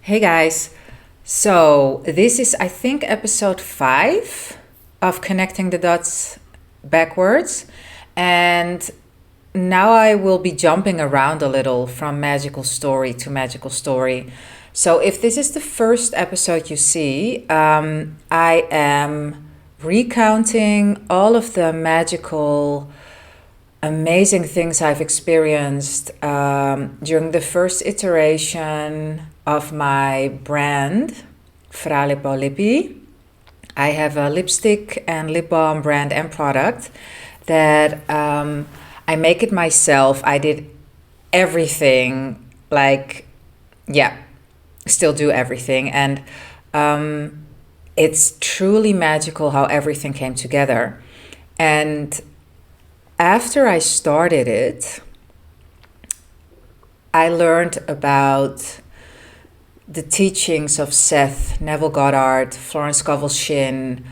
Hey guys, so this is, I think, episode 5 of Connecting the Dots Backwards. And now I will be jumping around a little from magical story to magical story. So if this is the first episode you see, I am recounting all of the magical, amazing things I've experienced during the first iteration of my brand, Fra Lippo Lippi. I have a lipstick and lip balm brand and product that I make it myself. I did everything, still do everything. And it's truly magical how everything came together. And after I started it, I learned about the teachings of Seth, Neville Goddard, Florence Scovel-Shinn,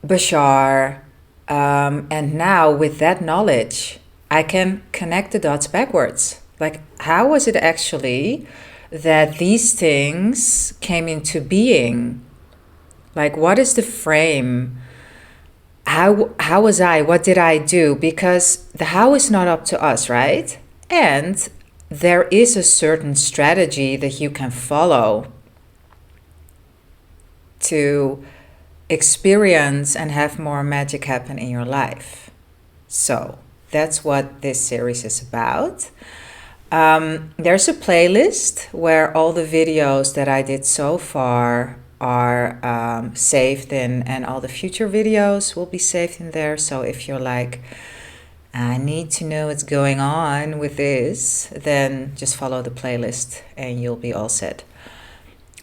Bashar, and now with that knowledge, I can connect the dots backwards. Like, how was it actually that these things came into being? Like, what is the frame? How was I? What did I do? Because the how is not up to us, right? And there is a certain strategy that you can follow to experience and have more magic happen in your life. So that's what this series is about. There's a playlist where all the videos that I did so far are saved in, and all the future videos will be saved in there. So if you're like, I need to know what's going on with this, then just follow the playlist and you'll be all set.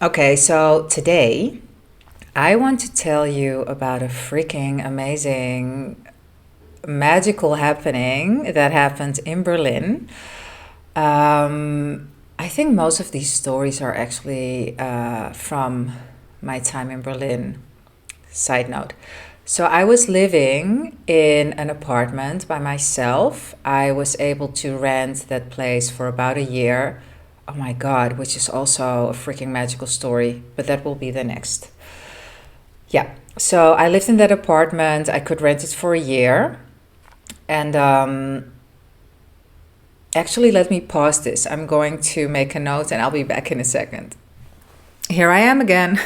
Okay, so today I want to tell you about a freaking amazing magical happening that happened in Berlin. I think most of these stories are actually from my time in Berlin. Side note. So I was living in an apartment by myself. I was able to rent that place for about a year. Oh my God, which is also a freaking magical story, but that will be the next. Yeah, so I lived in that apartment. I could rent it for a year. And actually, let me pause this. I'm going to make a note and I'll be back in a second. Here I am again.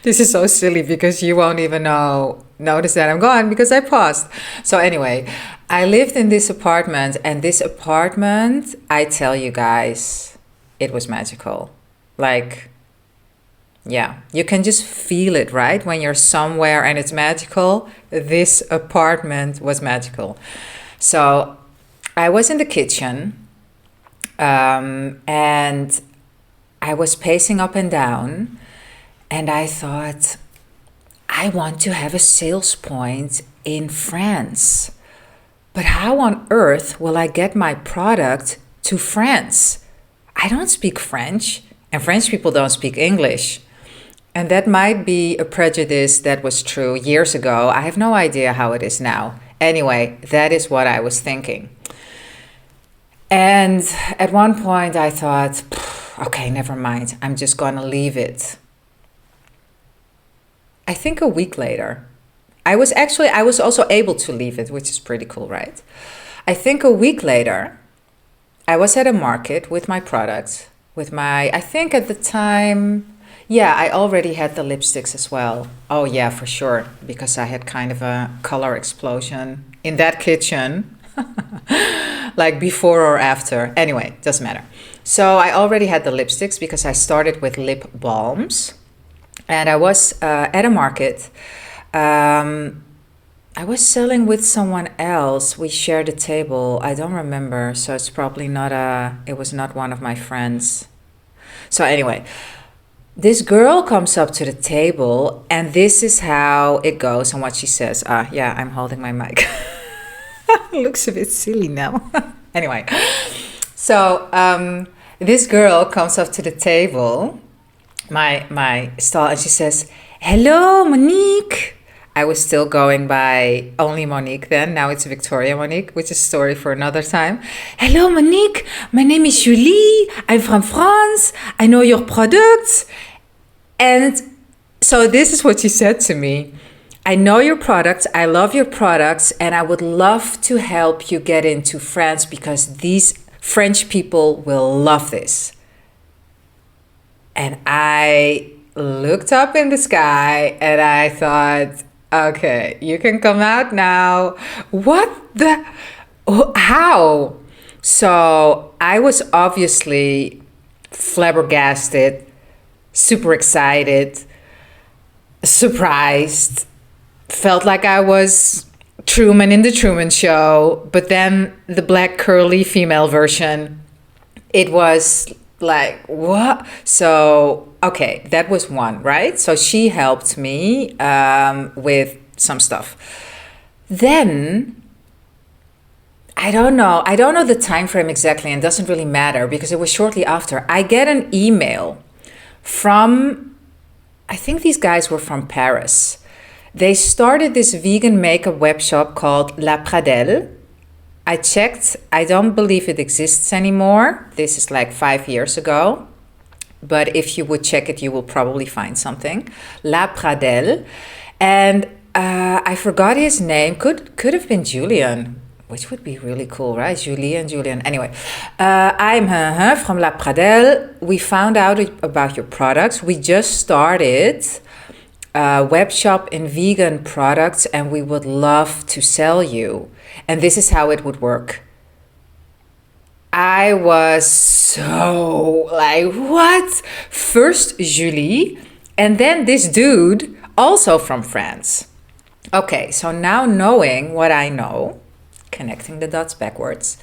This is so silly because you won't even notice that I'm gone because I paused. So anyway, I lived in this apartment, and this apartment, I tell you guys, it was magical. Like, yeah, you can just feel it, right? When you're somewhere and it's magical, this apartment was magical. So I was in the kitchen, and I was pacing up and down. And I thought, I want to have a sales point in France. But how on earth will I get my product to France? I don't speak French, and French people don't speak English. And that might be a prejudice that was true years ago. I have no idea how it is now. Anyway, that is what I was thinking. And at one point I thought, okay, never mind. I'm just going to leave it. I think a week later, I was also able to leave it, which is pretty cool, right? I think a week later, I was at a market with my products, I think at the time, yeah, I already had the lipsticks as well. Oh yeah, for sure, because I had kind of a color explosion in that kitchen, like before or after. Anyway, doesn't matter. So I already had the lipsticks because I started with lip balms. And I was at a market. I was selling with someone else. We shared a table. I don't remember. So it's probably it was not one of my friends. So anyway, this girl comes up to the table, and this is how it goes and what she says. Yeah, I'm holding my mic. Looks a bit silly now. Anyway, so this girl comes up to the table, my stall, and she says, "Hello, Monique. I was still going by only Monique then. Now it's Victoria Monique, which is a story for another time. Hello, Monique. My name is Julie. I'm from France. I know your products. And so this is what she said to me. I know your products. I love your products. And I would love to help you get into France because these French people will love this. And I looked up in the sky and I thought, okay, you can come out now. What the? How? So I was obviously flabbergasted, super excited, surprised, felt like I was Truman in the Truman Show, but then the black curly female version, it was like, what? So, okay, that was one, right? So she helped me with some stuff. Then, I don't know the time frame exactly, and it doesn't really matter because it was shortly after. I get an email from, I think these guys were from Paris. They started this vegan makeup web shop called La Pradelle. I checked. I don't believe it exists anymore. This is like 5 years ago. But if you would check it, you will probably find something. La Pradelle. And I forgot his name. Could have been Julian, which would be really cool, right? Julian. Anyway, I'm from La Pradelle. We found out about your products. We just started a web shop in vegan products and we would love to sell you. And this is how it would work. I was so like, what? First Julie, and then this dude, also from France. Okay, so now knowing what I know, connecting the dots backwards,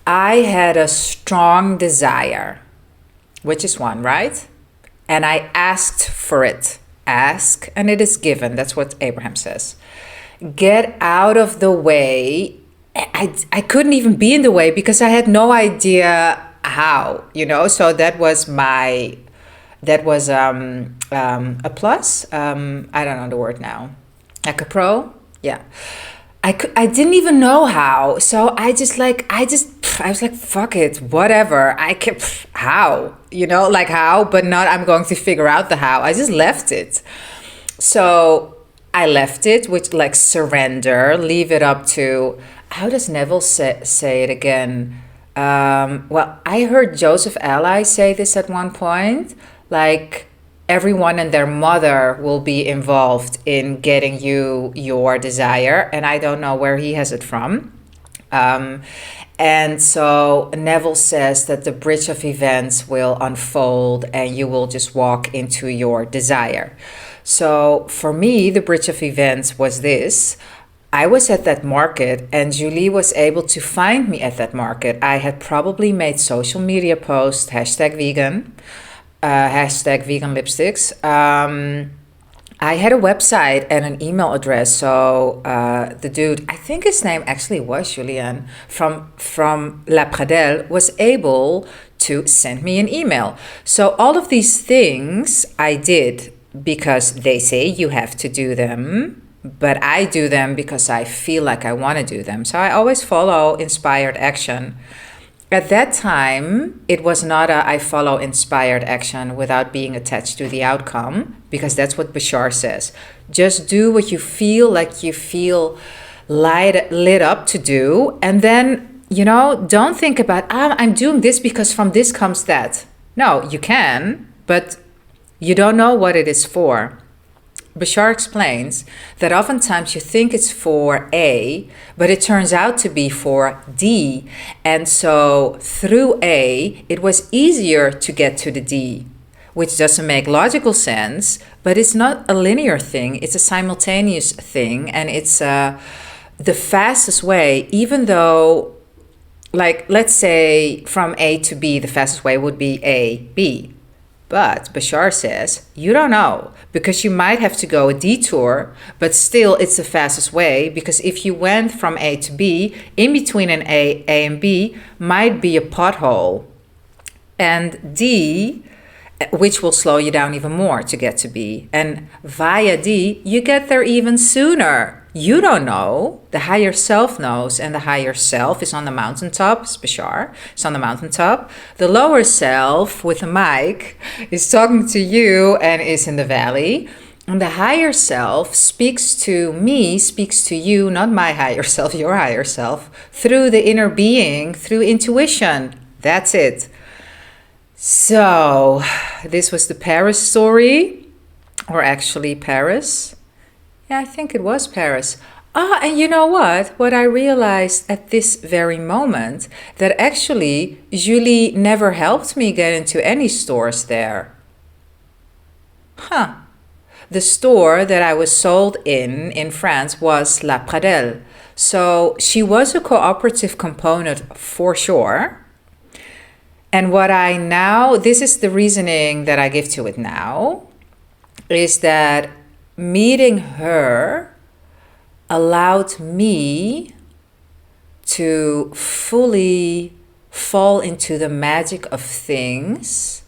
I had a strong desire, which is one, right? And I asked for it. Ask and it is given. That's what Abraham says. Get out of the way. I couldn't even be in the way because I had no idea how, so that was a plus. I don't know the word now. Like a pro. Yeah. I didn't even know how. So I was like, fuck it, whatever. How, like how, but not I'm going to figure out the how. I just left it. So I left it, which like surrender, leave it up to, how does Neville say it again? Well, I heard Joseph Ally say this at one point, like everyone and their mother will be involved in getting you your desire. And I don't know where he has it from. And so Neville says that the bridge of events will unfold and you will just walk into your desire. So for me, the bridge of events was this. I was at that market and Julie was able to find me at that market. I had probably made social media posts, #vegan, #vegan lipsticks. I had a website and an email address. So the dude, I think his name actually was Julien from La Pradelle, was able to send me an email. So all of these things I did because they say you have to do them, but I do them because I feel like I want to do them. So I always follow inspired action. At that time, it was not I follow inspired action without being attached to the outcome, because that's what Bashar says. Just do what you feel like you feel lit up to do. And then, don't think about, I'm doing this because from this comes that. No, you can, but you don't know what it is for. Bashar explains that oftentimes you think it's for A, but it turns out to be for D. And so through A, it was easier to get to the D, which doesn't make logical sense, but it's not a linear thing. It's a simultaneous thing. And it's the fastest way, even though, like, let's say from A to B, the fastest way would be A, B. But Bashar says, you don't know, because you might have to go a detour, but still it's the fastest way, because if you went from A to B, in between an A and B might be a pothole. And D, which will slow you down even more to get to B. And via D, you get there even sooner. You don't know. The higher self knows, and the higher self is on the mountaintop. It's Bashar. It's on the mountaintop. The lower self with a mic is talking to you and is in the valley. And the higher self speaks to me, speaks to you, not my higher self, your higher self, through the inner being, through intuition. That's it. So, this was the Paris story, or actually Paris. Yeah, I think it was Paris. And you know what? What I realized at this very moment, that actually Julie never helped me get into any stores there. The store that I was sold in France was La Pradelle. So she was a cooperative component for sure. And what I now, this is the reasoning that I give to it now, is that meeting her allowed me to fully fall into the magic of things,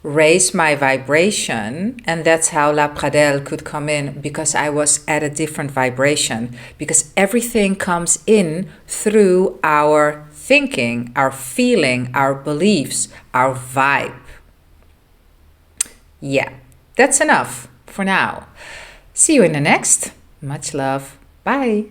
raise my vibration, and that's how La Pradelle could come in, because I was at a different vibration, because everything comes in through our thinking, our feeling, our beliefs, our vibe. Yeah, that's enough for now. See you in the next. Much love. Bye.